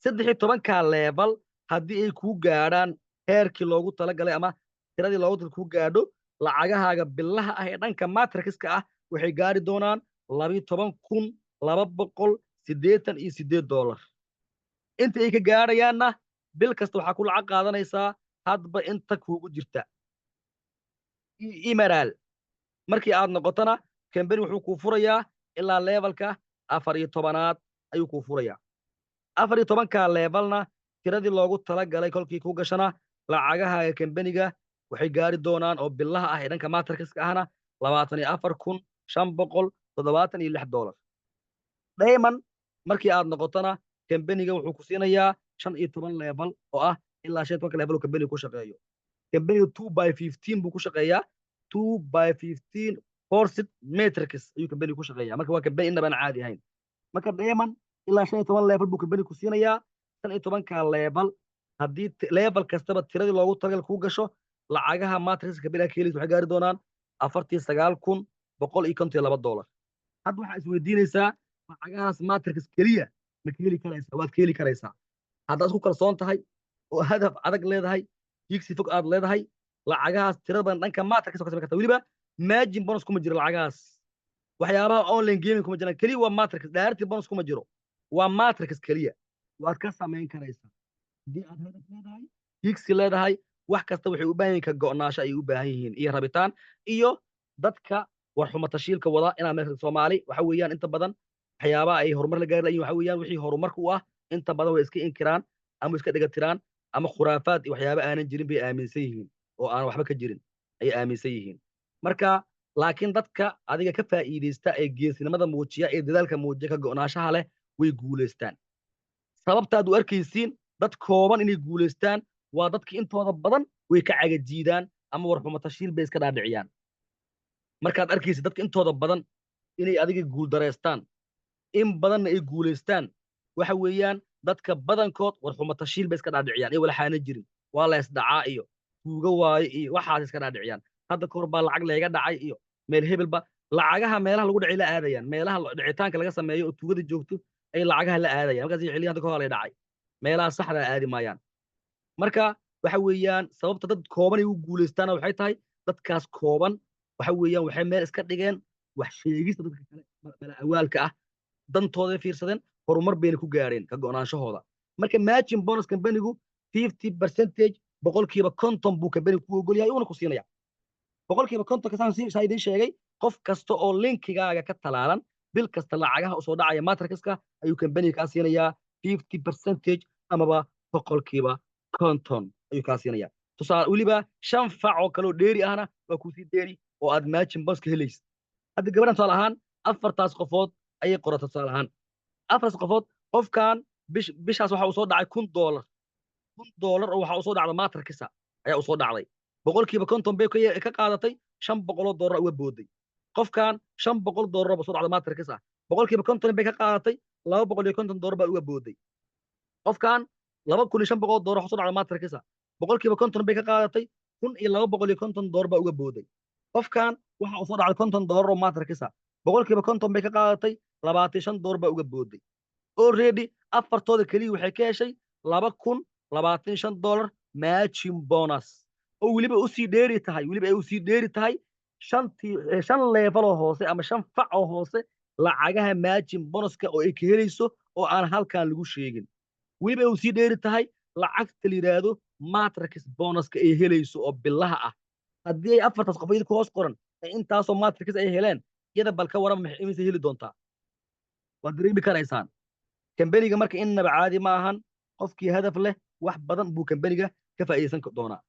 13ka level haddii ay kuu gaadhaan heerkii loogu talagalay ama tiradii loogu talagalay kuu gaadho lacagahaaga bilaha ah ee dhanka matrixka ah waxay gaari doonaan $12,288 inta ay ka gaadhayaanna bil kasta waxaa ku lacag qaadanaysaa hadba inta kuugu jirta emerald markii aad noqotona kambani wuxuu kuu furayaa ilaa levelka 14aad ayuu kuu furayaa 14ka levelna tiradii loogu talagalay kolkii ku gashana lacagahaaga kambaniga waxay gaari doonaan oo bilaha ah ee dhanka matrixka ahna $24,576 diamond markii aad noqotona kambaniga wuxuu ku siinayaa 15 level oo ah ilaa 15 level oo kambaniga ku shaqeeyo kambaniga 2x15 buu ku shaqeeyaa 2x15 forced matrix ayuu kambaniga ku shaqeeyaa marka waa kambani inaba aan caadi ahayn marka Diamond ilaa 15 level buu kambaniga ku siinayaa 15ka level haddii level kastaba tiradii loogu talagalay ku gasho lacagaha matrix kambaniga ka helaysa waxay gaari doonaan $49,152 hadda waxaa isweydiinaysaa lacagahaas matrix keliya ma ka heli karaysaa waad ka heli karaysaa haddaad isku kalsoon tahay oo hadaf adag leedahay higsi fog aad leedahay lacagahaas tirada badan dhanka matrix ka samayn kartaa weliba margin bonus kuma jiro lacagahaas waxyaabaha online gaming kuma jiraan keliya waa matrix direct bonus kuma jiro waa matrix keliya waad ka samayn karaysaa haddii aad hadaf leedahay higsi leedahay wax kasta waxay u baahan yihiin ka go'naasho ayay u baahan yihiin iyo rabitaan iyo dadka warxuma tashiilka wada inaa meel Soomaali waxa weeyaan inta badan waxyaabaha ay horumar la gaari lahayn waxa weeyaan wixii horumarka u ah inta badan way iska inkiraan ama iska dhigatiraan ama khuraafaad iyo waxyaabo aanan jirin bay aaminsan yihiin oo aan waxba ka jirin ayay aaminsan yihiin marka laakiin dadka adiga ka faa'iideysta ee geesinimada muujiya ee dadaalka muujiya ka go'naashaha leh way guulaystaan sababtaad u arkaysiin dad kooban inay guulaystaan waa dadka intooda badan way ka cagajiidaan ama warxuma tashiil bay iska dhaadhiciyaan markaad arkaysid dadka intooda badan inay adiga guuldareystaan in badanna ay guulaystaan waxa weeyaan dadka badankood warxuma tashiil bay iska dhaadhiciyaan iyo walxaana jirin waa la isdhacaa iyo tuuga waaye iyo waxaas iska dhaadhiciyaan hadda kahor baa lacag layga dhacay iyo meel hebelba lacagaha meelaha lagu dhacay la aadayaan meelaha dhicitaanka laga sameeyo oo tuugada joogto ay lacagaha la aadayaan markaas ay xiliyaan dadka hore lay dhacay meelaha saxda aadi maayaan marka waxa weeyaan sababta dad kooban ay u guulaystaana waxay tahay dadkaas kooban waxa weeyaan waxay meel iska dhigeen wax sheegista dadka kale mala awaalka ah dantooda fiirsadeen horumar bayna ku gaareen ka go'naanshahooda marka margin bonus kambanigu 50% boqolkiiba 50 buu kambanigu ku ogol yahay uuna ku siinaya boqolkiiba 50 kasaan si idin sheegay qof kasta oo linkigaaga ka talaalan bil kasta lacagaha u soo dhacaya matrixka ayuu kambaniga ka siinayaa 50% amaba boqolkiiba 50 ayuu ka siinayaa tusaale waliba 5 fac oo kale oo dheeri ahna waa ku sii dheeri oo aad margin bonus ka helaysid hadda gabadhan tusaale ahaan afartaas qofood ayay qorata tusaale ahaan afartaas qofood qofkan bishaas waxa uu soo dhacay $1,000 $1,000 oo waxa uu soo dhacday matrixka ayaa uu soo dhacday boqolkiiba 50 bay ka qaadatay $500 uga booday qofkan $500 baa soo dhacday matrixka boqolkiiba 50 bay ka qaadatay $250 baa uga booday qofkan $2,500 soo dhacday matrixka boqolkiiba 50 bay ka qaadatay $1,250 baa uga booday qofkan waxa uu soo dhacday $50 oo matrixka boqolkiiba 50 bay ka qaadatay $25 baa uga booday already afartooda kaliya waxay ka heshay $2,025 margin bonus oo weliba u sii dheeri tahay weliba ay u sii dheeri tahay shan level oo hoose ama 5 fac oo hoose lacagaha margin bonuska oo ay ka helayso oo aan halkan lagu sheegin weliba ay u sii dheeri tahay lacagta la yiraahdo matrix bonuska ay helayso oo billaha ah haddii ay afartaas qof idinku hoos qoran intaasoo matrix ay heleen iyada bal ka waran maxay imise heli doontaa waad dareemi karaysaan kambaniga marka innaba caadi ma ahan qofkii hadaf leh wax badan buu kambaniga ka faa'iideysan doonaa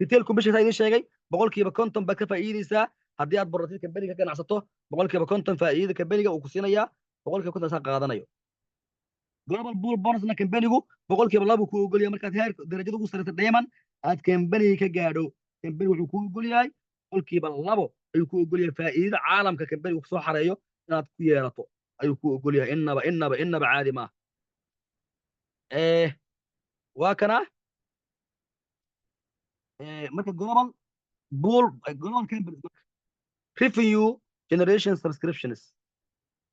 retail commission idin sheegay boqolkiiba 50 baa ka faa'iideysaa haddii aad borosid kambaniga ka ganacsato boqolkiiba 50 faa'iidada kambaniga uu ku siinayaa boqolkiiba 50 saa qaadanayo global bull bonusna kambanigu boqolkiiba 2 ku ogol yahay markaad heer darajada ugu sareysa Diamond aad kambaniga ka gaadho kambani wuxuu ku ogol yahay boqolkiiba 2 ayuu ku ogol yahay faa'iidada caalamka kambanigu soo xareeyo inaad ku yeelato ayuu ku ogol yahay innaba caadi ma waa kana marka global company revenue generation subscriptions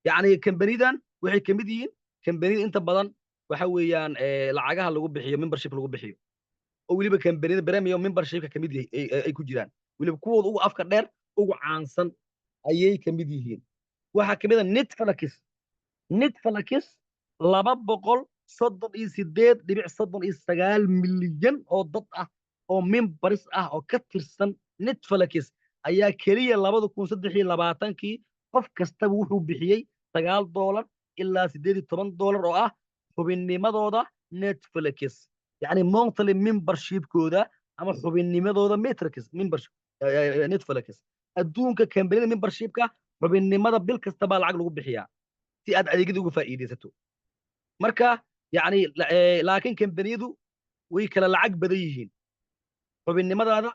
yani kambanidan waxay kamid yihiin kambanida inta badan waxa weeyaan lacagaha lagu bixiyo membership lagu bixiyo oo weliba kambanida premium membershipka kamid ay ku jiraan weliba kuwooda ugu afka dheer ugu caansan ayay kamid yihiin waxaa kamid ah Netflix 238.39 milyan oo dad ah oo members ah oo ka tirsan Netflix ayaa kaliya 2023 qof kastaba wuxuu bixiyay $9 ilaa $18 oo ah xubinnimadooda Netflix yani monthly membership-kooda ama xubinnimadooda Netflix adduunka kambanida membership-ka xubinnimada bil kasta baa lacag lagu bixiyaa si aad adeegyada uga faa'iideysato marka yani laakiin kambaniyadu way kala lacag badan yihiin xubinnimadaada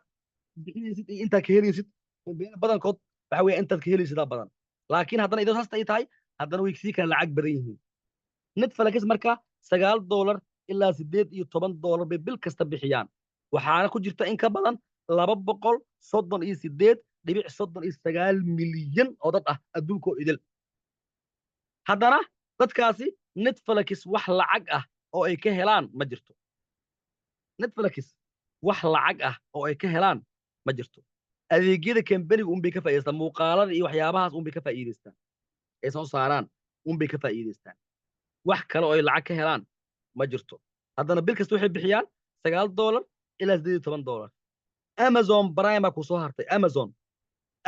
bixinaysid iyo intaad ka helaysid kambaniyada badankood waxa weeye intaad ka helaysidaa badan laakiin haddana idoo saasta ay tahay haddana way sii kala lacag badan yihiin netflix marka $9 ilaa $18 bay bil kasta bixiyaan waxaana ku jirta in ka badan 238.39 milyan oo dad ah adduunkoo idil haddana dadkaasi netflix wax lacag ah oo ay ka helaan ma jirto netflix wax lacag ah oo ay ka helaan ma jirto adeegyada kambaniga unbay ka faa'iidaystaan muuqaalada iyo waxyaabahaas unbay ka faa'iidaystaan ay soo saaraan unbay ka faa'iidaystaan wax kale oo ay lacag ka helaan ma jirto haddana bil kasta waxay bixiyaan $9 ilaa $18 amazon prime ku soo hartay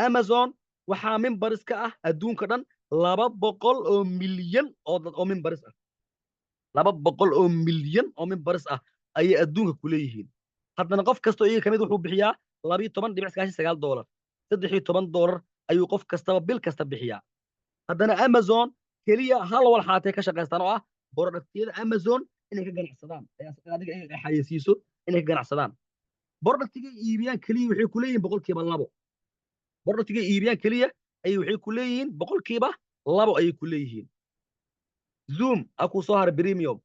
amazon waxaa mimbaris ka ah adduunka dhan 200 oo milyan oo dad oo mimbaris ah 200 oo milyan oo mimbaris ah ayay adduunka ku leeyihiin haddana qof kastoo iyaga kamid wuxuu bixiyaa $12.99 $13 ayuu qof kastaba bil kasta bixiyaa haddana amazon keliya hal walxaatay ka shaqaystaan oo ah borodaktiyada amazon inay ka ganacsadaan adiga ay xayeysiiso inay ka ganacsadaan bordhatiga iibiyaan keliya waxay ku leeyihiin boqolkiiba labo bordhatiga iibiyaan keliya ayay waxay ku leeyihiin boqolkiiba labo ayay ku leeyihiin zoom akuu soo haray premium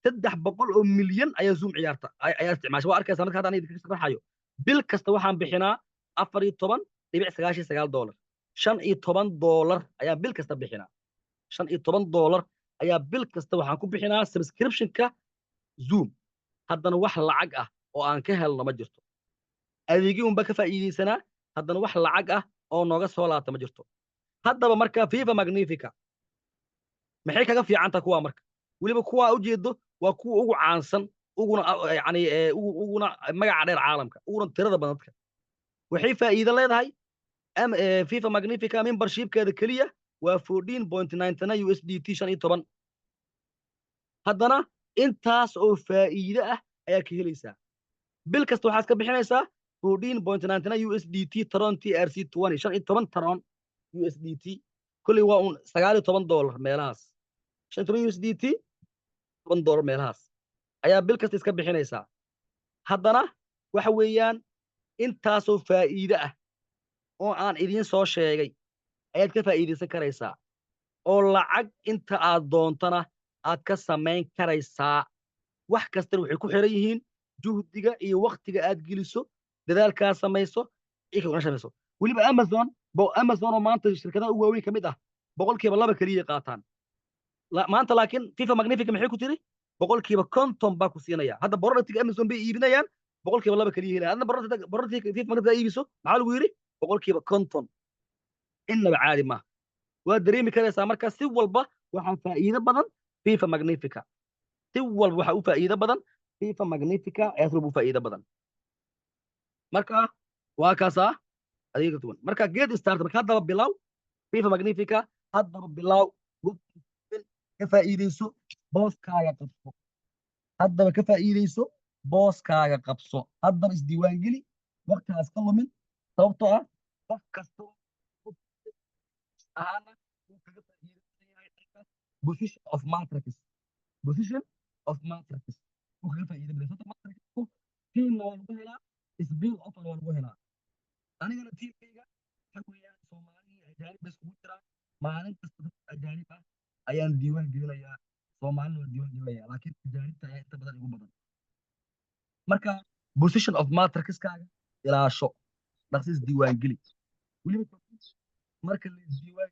300 oo milyan ayaa zoom ciyaarta ayaa isticmaasha waa arkaysaa marka hadda aniga ka sharaxayo bil kasta waxaan bixinaa $14.99 $15 ayaa bil kasta bixinaa $15 ayaa bil kasta waxaan ku bixinaa subscriptionka zoom haddana wax lacag ah oo aan ka helno ma jirto adeegii unba ka faa'iidaysanaa haddana wax lacag ah oo nooga soo laabta ma jirto haddaba marka fifa magnifica maxay kaga fiicantaa kuwaa marka weliba kuwaa ujeedo waa kuwa ugu caansan uguna yani uguna magaca dheer caalamka uguna tirada badan dadka waxay faa'iido leedahay fifa magnifica membershipkeeda keliya waa 14.99 USDT 15 haddana intaas oo faa'iido ah ayaa ka helaysaa bil kasta waxaad ka bixinaysaa 14.99 USDT Tron TRC 20 15 Tron USDT kulli waa un $19 meelahaas 15 USDT $1 meelahaas ayaa bil kasta iska bixinaysaa haddana waxa weeyaan intaasoo faa'iido ah oo aan idiin soo sheegay ayaad ka faa'iidaysan karaysaa oo lacag inta aad doontana aad ka samayn karaysaa wax kastana waxay ku xiran yihiin juhdiga iyo waktiga aad geliso dadaalkaa samayso iyo kuna samayso weliba amazon oo maanta shirkadaha ugu waaweyn ka mid ah boqolkiiba 2 keliya qaataan maanta laakiin fifa magnifica maxay ku tiri boqolkiiba 50 baa ku siinaya hadda borodhatiga amazon bay iibinayaan boqolkiiba 2 keliya helaya hadda borodhatiga fifa magnifica iibiso maxaa lagu yidhi boqolkiiba 50 innaba caadi maaha waa dareemi karaysaa marka si walba waxaa faa'iido badan fifa magnifica si walba waxaa u faa'iido badan fifa magnifica ayaa u faa'iido badan marka waa kaasaa adiga duwan marka get start marka haddaba bilow fifa magnifica haddaba bilow ka faa'iidayso booskaaga qabso haddaba ka faa'iidayso booskaaga qabso haddaba isdiiwaangeli waqtigaas ka lumin sababtoo ah qof kasta ahaana uu kaga faa'iidaysan position of matrix uu kaga faa'iidaysan matrixku tiimna waa lagu helaa isbiil offer waa lagu helaa anigana tiimkayga waxa weeyaan Soomaaliya ajaanib bas ugu jira maalin kasta dadka ajaanib ah ayaan diiwaan gelinayaa Soomaalina waa diiwaan gelinayaa laakiin ajaanibta ayaa inta badan igu badan marka position of matrixkaaga ilaasho dhaqsis diiwaan geli weliba marka la diiwaan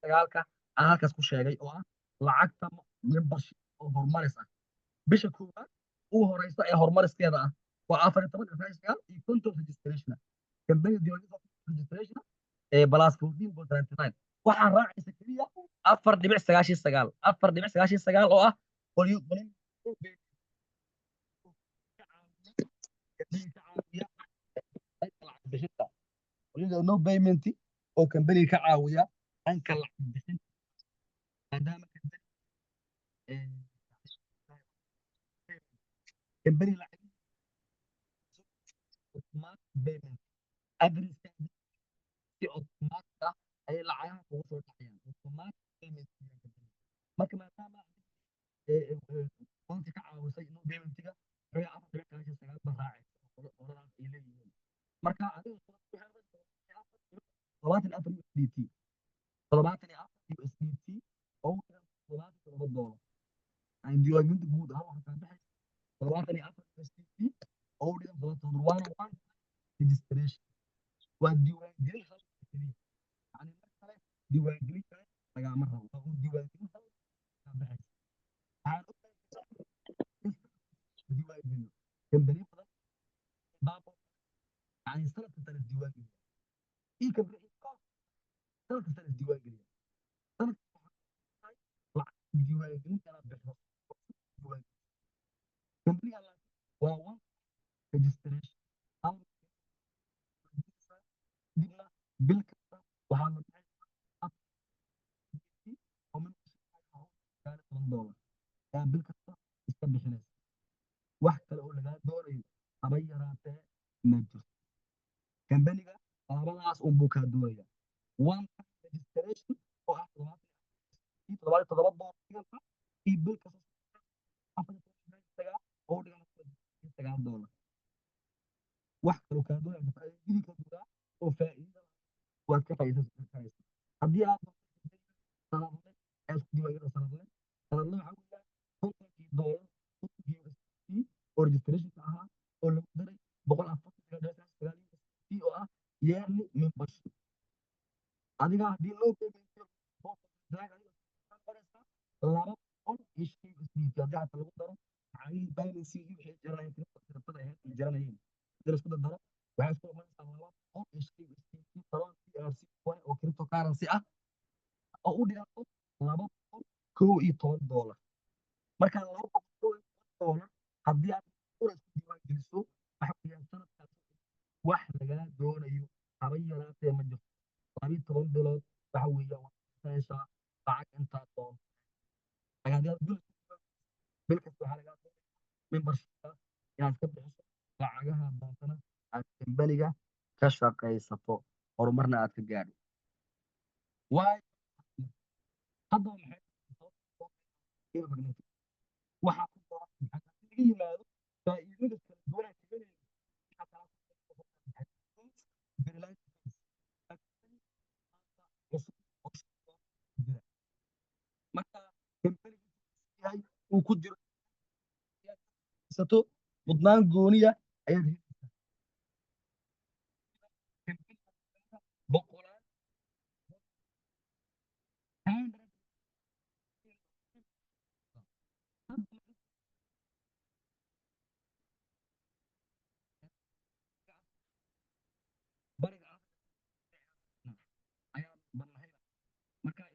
sagaalka aan halkaas ku sheegay oo ah lacagta membership oo horumaris ah bisha koowaad ugu horeysa ee horumariskeeda ah waa 14 iyo content registration kambani registration ee plus 14.99 waxaa raacaysa keliya 4.99 oo ah qolyo no payment oo kambani ka caawiya dhanka lacag bixinta maadaama kambani lacag payment address si automatic ah ayay lacagaha kugu soo dhacayaan automatic payment marka maadaama banki ka caawisay inuu paymentiga xogaa afar dhibic sagaashan sagaal ba raacay qoladaas ay leeyihiin marka adiga todobaatan iyo afar USDT todobaatan iyo afar USDT oo u dhigan $77 aan diiwaangelinta guud ahaan waxaa kaa baxay todobaatan iyo afar USDT oo u dhigan $77 waana one registration waa diiwaangelin hal keliya yani mar kale diiwaangelin kale lagama rabo waa un diiwaangelin hal kaa baxaysa waxaan ognahay diiwaangeliyo kambaniyo badan baabo yani sanad kasta la diiwaangeliya ii kambani sanad kasta la diiwaangeliya sanad lacag diiwaangelin kala bixo diiwaangelin kambaniga waa one registration hal dibna bil kasta waxaa la bixin oo $10 yaa bil kasta iska bixinaysa wax kale oo lagaa doonayo haba yaraatee ma jirto kambaniga labadaas unbuu kaa doonaya one registration oo ah $77 dhiganta iyo bil kasta afar sagaal oo $9 wax kaloo kaa doonaya faa'iidadii ka dugaa oo faa'iida waad ka faa'iidaysan karaysa haddii aad sanadle aad ku diiwaangelin sanadle waxaa weeyaan $50 USDT oo registrationka ahaa oo lagu daray $149 USDT oo ah yearly membership adiga haddii loo payment laba boqol iyo shan USDT haddii hata lagu daro lacagihii balance iyo wixii jaranayeen kiribtada ahayd ay jaranayeen haddii la isku dardaro waxay isku imanaysaa laba boqol iyo shan USDT taban TRC oo cryptocurrency ah oo u dhiganto $210 marka $210 haddii aad isku diiwaangeliso waxa weeyaan sanadkaas wax lagaa doonayo haba yaraatee ma jirto 12 bilood waxa weeyaan waxaad heshaa lacag intaa doon lagaad bil kasta waxaa lagaa doonaya membershipka inaad ka bixiso lacagaha doontana aad kambaniga ka shaqaysato horumarna aad ka gaadho waayo hadda maxay waxaa ku doon laga yimaado faa'iidada kala duwan aan kaga marka kambaniga yahay uu ku jiro sato mudnaan gooniya ayaad helaysaa boqolaan bariga ayaa bannahay marka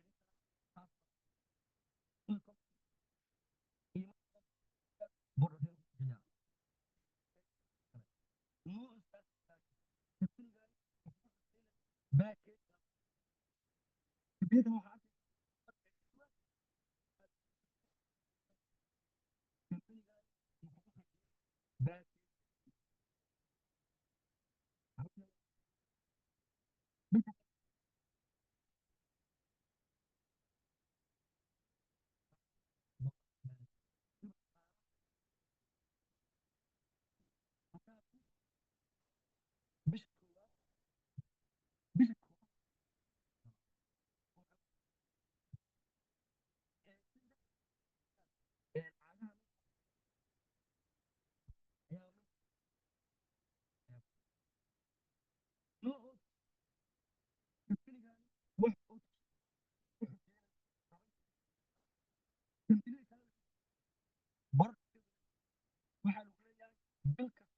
waxaa lagu leeyahay bil kasta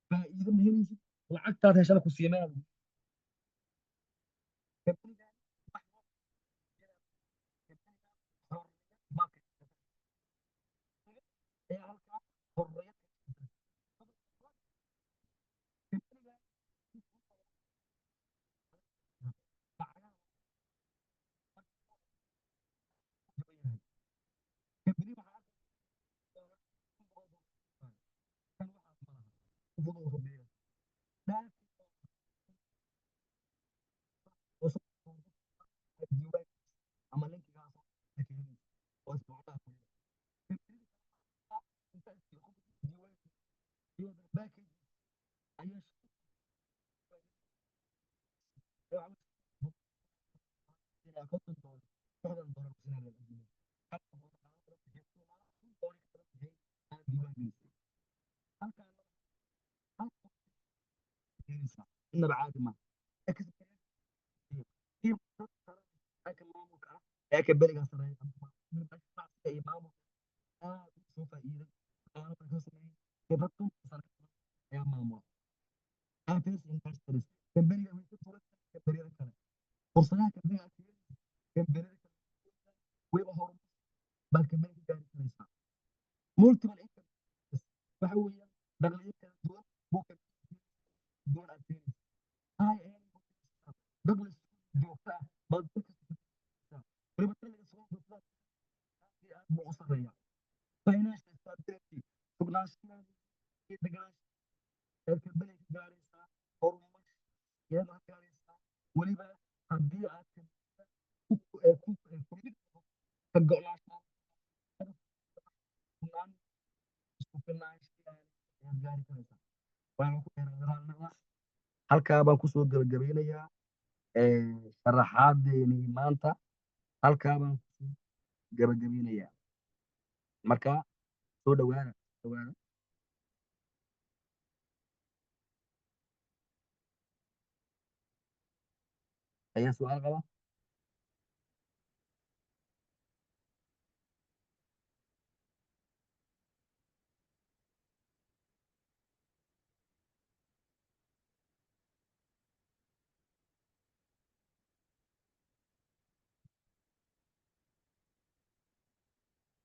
faa'iido ma helaysid lacagtaad heshana ku siimaa fudud sameeya laakiin oo diiwaan ama linkigaas oo keenay oo isbuucda diiwaan iyo package ayaa shaqeeya konton doolar lixdan doolar ku sinaa halkaan inaba caadi ma maamulka ah ee ka berigaa sareeya iyo maamulka aad u soo faa'iiday dhaqaalo badan ka sameeyey khibrad konton sano ayaa maamula Apex Investors kambaniga way ka furan kambaniyada kale fursadaha kambaniga aad kambaniyada kale wayba horumar baad kambaniga ka gaari karaysaa multiple income waxa weeyaan dakhliyo kala duwan buu duwan aad keenaysaa high earning dakhli joogto ah baad waliba dakhliga soo joogtada aad buu u sarreeyaa financial stability sugnaanshaha iyo deganaanshaha ee kambaniga ka gaaraysaa horumar iyadoo ka gaaraysaa weliba haddii aad kumid ka go'naanshaha isku filnaanshaha ayaad gaari karaysaa waana ku dheeraadanaada halkaa baan kusoo gabagabeynayaa sharaxaadeeni maanta halkaa baan kusoo gabagabeynayaa marka soo dhawaada ayaa su'aal qaba